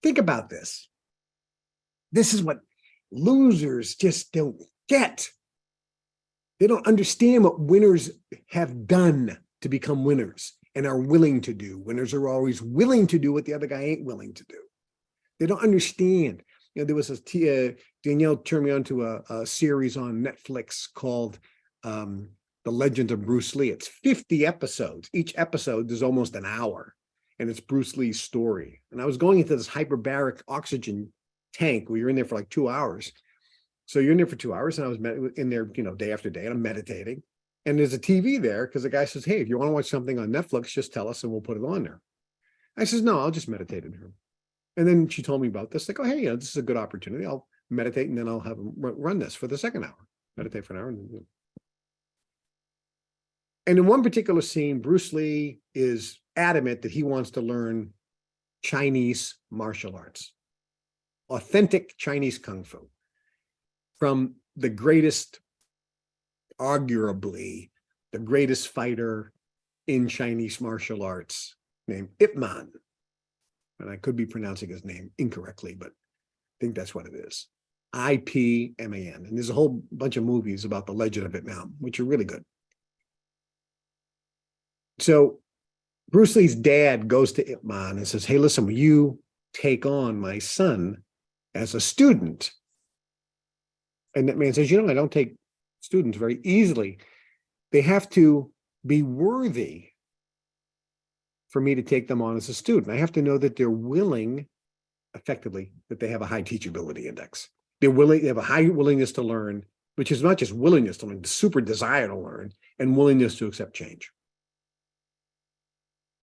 Think about this. This is what losers just don't get. They don't understand what winners have done to become winners and are willing to do. Winners are always willing to do what the other guy ain't willing to do. They don't understand. You know, there was Danielle turned me on to a series on Netflix called The Legend of Bruce Lee. It's 50 episodes. Each episode is almost an hour, and it's Bruce Lee's story. And I was going into this hyperbaric oxygen tank where you're in there for like 2 hours. So you're in there for 2 hours, and I was in there, you know, day after day, and I'm meditating. And there's a TV there because the guy says, hey, if you want to watch something on Netflix, just tell us and we'll put it on there. I says, no, I'll just meditate in here. And then she told me about this. Like, oh, hey, you know, this is a good opportunity. I'll meditate, and then I'll have them run this for the second hour. Meditate for an hour. And in one particular scene, Bruce Lee is adamant that he wants to learn Chinese martial arts, authentic Chinese Kung Fu, from the greatest, arguably the greatest fighter in Chinese martial arts named Ip Man. And I could be pronouncing his name incorrectly, but I think that's what it is. Ipman. And there's a whole bunch of movies about the legend of Ip Man, which are really good. So Bruce Lee's dad goes to Ip Man and says, hey, listen, will you take on my son as a student? And that man says, you know, I don't take students very easily. They have to be worthy for me to take them on as a student. I have to know that they're willing, effectively, that they have a high teachability index. They're willing, they have a high willingness to learn, which is not just willingness to learn, the super desire to learn and willingness to accept change.